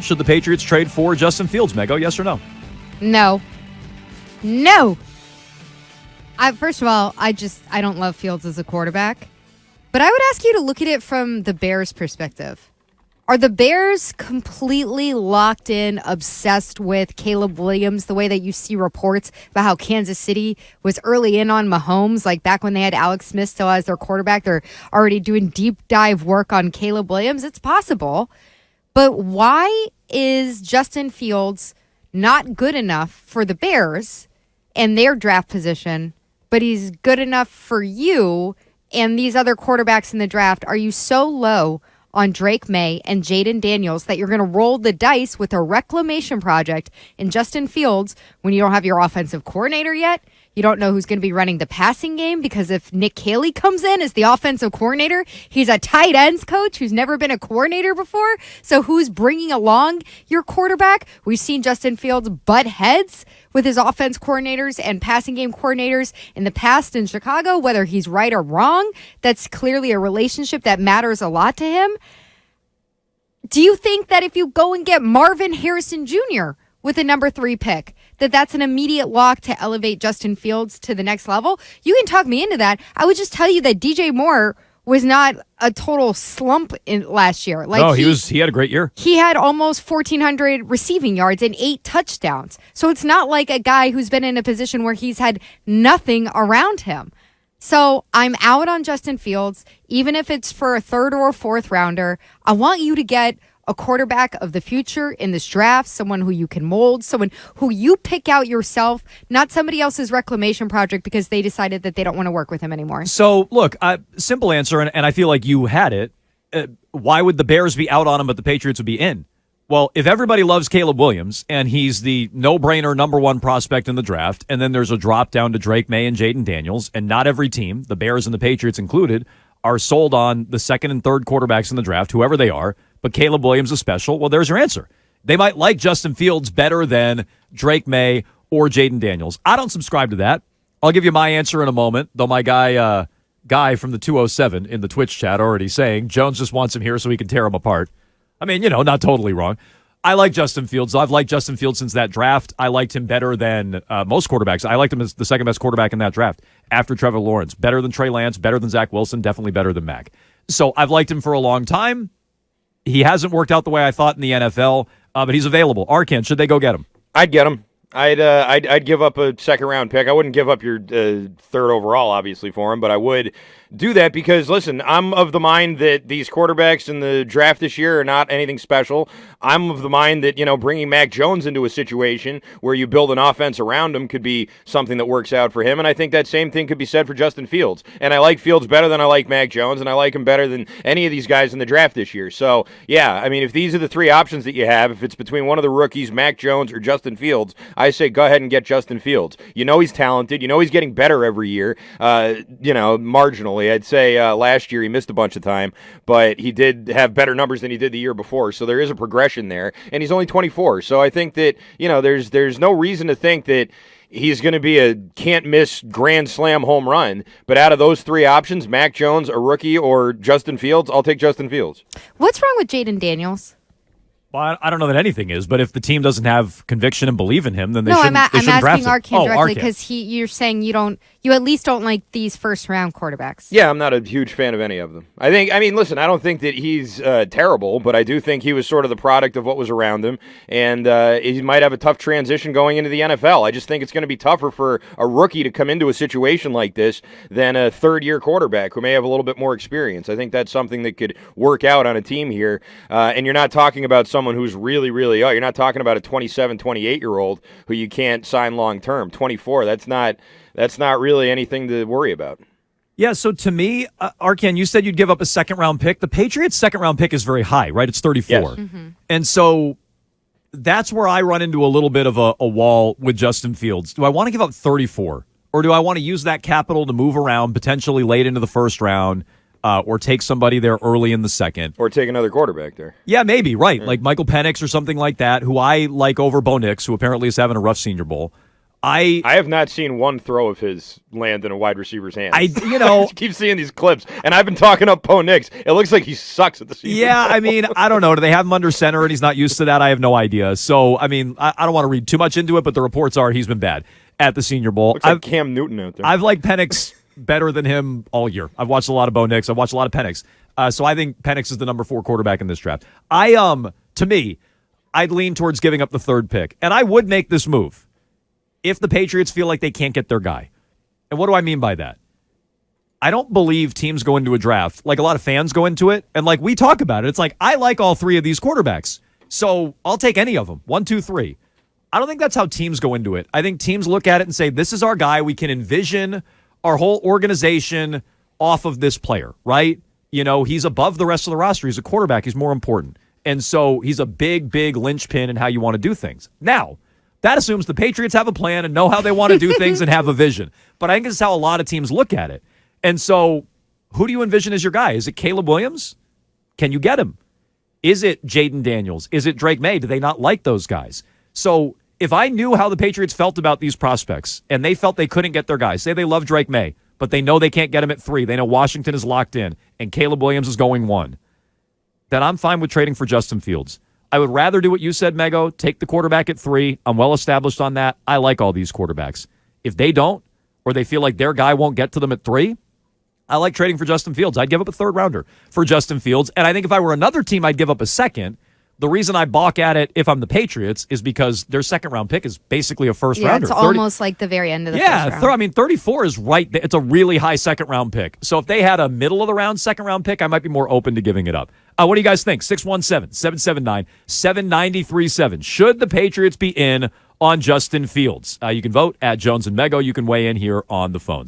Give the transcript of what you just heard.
Should the Patriots trade for Justin Fields, Mego? Yes or no? No. First of all, I don't love Fields as a quarterback. But I would ask you to look at it from the Bears' perspective. Are the Bears completely locked in, obsessed with Caleb Williams, the way that you see reports about how Kansas City was early in on Mahomes, like back when they had Alex Smith still as their quarterback? They're already doing deep dive work on Caleb Williams. It's possible. But why is Justin Fields not good enough for the Bears and their draft position, but he's good enough for you and these other quarterbacks in the draft? Are you so low on Drake May and Jaden Daniels that you're going to roll the dice with a reclamation project in Justin Fields when you don't have your offensive coordinator yet? You don't know who's going to be running the passing game, because if Nick Caley comes in as the offensive coordinator, he's a tight ends coach who's never been a coordinator before. So who's bringing along your quarterback? We've seen Justin Fields butt heads with his offense coordinators and passing game coordinators in the past in Chicago, whether he's right or wrong. That's clearly a relationship that matters a lot to him. Do you think that if you go and get Marvin Harrison Jr. with a number 3 pick, that's an immediate lock to elevate Justin Fields to the next level? You can talk me into that. I would just tell you that DJ Moore was not a total slump last year. No, he had a great year. He had almost 1,400 receiving yards and 8 touchdowns. So it's not like a guy who's been in a position where he's had nothing around him. So I'm out on Justin Fields, even if it's for a 3rd or 4th rounder. I want you to get a quarterback of the future in this draft, someone who you can mold, someone who you pick out yourself, not somebody else's reclamation project because they decided that they don't want to work with him anymore. So, look, simple answer, and I feel like you had it. Why would the Bears be out on him but the Patriots would be in? Well, if everybody loves Caleb Williams and he's the no-brainer number 1 prospect in the draft, and then there's a drop down to Drake May and Jaden Daniels, and not every team, the Bears and the Patriots included, are sold on the 2nd and 3rd quarterbacks in the draft, whoever they are, but Caleb Williams is special, well, there's your answer. They might like Justin Fields better than Drake May or Jaden Daniels. I don't subscribe to that. I'll give you my answer in a moment, though my guy from the 207 in the Twitch chat already saying Jones just wants him here so he can tear him apart. I mean, not totally wrong. I like Justin Fields. I've liked Justin Fields since that draft. I liked him better than most quarterbacks. I liked him as the 2nd best quarterback in that draft after Trevor Lawrence. Better than Trey Lance, better than Zach Wilson, definitely better than Mac. So I've liked him for a long time. He hasn't worked out the way I thought in the NFL, but he's available. Arkan, should they go get him? I'd get him. I'd give up a 2nd round pick. I wouldn't give up your 3rd overall, obviously, for him, but I would do that because, listen, I'm of the mind that these quarterbacks in the draft this year are not anything special. I'm of the mind that, bringing Mac Jones into a situation where you build an offense around him could be something that works out for him, and I think that same thing could be said for Justin Fields. And I like Fields better than I like Mac Jones, and I like him better than any of these guys in the draft this year. So, yeah, I mean, if these are the 3 options that you have, if it's between one of the rookies, Mac Jones or Justin Fields, I say go ahead and get Justin Fields. He's talented. He's getting better every year, marginally. I'd say last year he missed a bunch of time, but he did have better numbers than he did the year before, so there is a progression there, and he's only 24, so I think that, there's no reason to think that he's going to be a can't-miss grand slam home run, but out of those 3 options, Mac Jones, a rookie, or Justin Fields, I'll take Justin Fields. What's wrong with Jaden Daniels? Well, I don't know that anything is, but if the team doesn't have conviction and believe in him, then they shouldn't draft him. I'm asking Arkan directly because you're saying you at least don't like these 1st-round quarterbacks. Yeah, I'm not a huge fan of any of them. Listen, I don't think that he's terrible, but I do think he was sort of the product of what was around him, and he might have a tough transition going into the NFL. I just think it's going to be tougher for a rookie to come into a situation like this than a 3rd-year quarterback who may have a little bit more experience. I think that's something that could work out on a team here, and you're not talking about someone who's really, really you're not talking about a 27, 28-year-old who you can't sign long-term. 24, that's not really anything to worry about. Yeah, so to me, Arkan, you said you'd give up a 2nd-round pick. The Patriots' 2nd-round pick is very high, right? It's 34. Yes. Mm-hmm. And so that's where I run into a little bit of a wall with Justin Fields. Do I want to give up 34? Or do I want to use that capital to move around, potentially late into the 1st round, or take somebody there early in the 2nd? Or take another quarterback there. Yeah, maybe, right. Yeah. Like Michael Penix or something like that, who I like over Bo Nix, who apparently is having a rough Senior Bowl. I have not seen one throw of his land in a wide receiver's hands. I keep seeing these clips, and I've been talking up Bo Nix. It looks like he sucks at the Senior Yeah, Bowl. I mean, I don't know. Do they have him under center and he's not used to that? I have no idea. So, I mean, I don't want to read too much into it, but the reports are he's been bad at the Senior Bowl. Looks like Cam Newton out there. I've liked Penix better than him all year. I've watched a lot of Bo Nix. I've watched a lot of Penix. So I think Penix is the number 4 quarterback in this draft. To me, I'd lean towards giving up the 3rd pick, and I would make this move if the Patriots feel like they can't get their guy. And what do I mean by that? I don't believe teams go into a draft like a lot of fans go into it, and like we talk about it. It's like, I like all 3 of these quarterbacks, so I'll take any of them. 1, 2, 3. I don't think that's how teams go into it. I think teams look at it and say, this is our guy. We can envision our whole organization off of this player, right? You know, he's above the rest of the roster. He's a quarterback. He's more important. And so he's a big, big linchpin in how you want to do things. Now, that assumes the Patriots have a plan and know how they want to do things and have a vision. But I think this is how a lot of teams look at it. And so who do you envision as your guy? Is it Caleb Williams? Can you get him? Is it Jaden Daniels? Is it Drake May? Do they not like those guys? So if I knew how the Patriots felt about these prospects and they felt they couldn't get their guys, say they love Drake May, but they know they can't get him at 3. They know Washington is locked in and Caleb Williams is going 1. Then I'm fine with trading for Justin Fields. I would rather do what you said, Mego, take the quarterback at 3. I'm well established on that. I like all these quarterbacks. If they don't, or they feel like their guy won't get to them at 3, I like trading for Justin Fields. I'd give up a 3rd rounder for Justin Fields. And I think if I were another team, I'd give up a 2nd. The reason I balk at it if I'm the Patriots is because their 2nd-round pick is basically a first rounder. It's almost like the very end of the first round. 34 is right. It's a really high 2nd-round pick. So if they had a middle-of-the-round 2nd-round pick, I might be more open to giving it up. What do you guys think? 617-779-7937. Should the Patriots be in on Justin Fields? You can vote at Jones and Mego. You can weigh in here on the phone.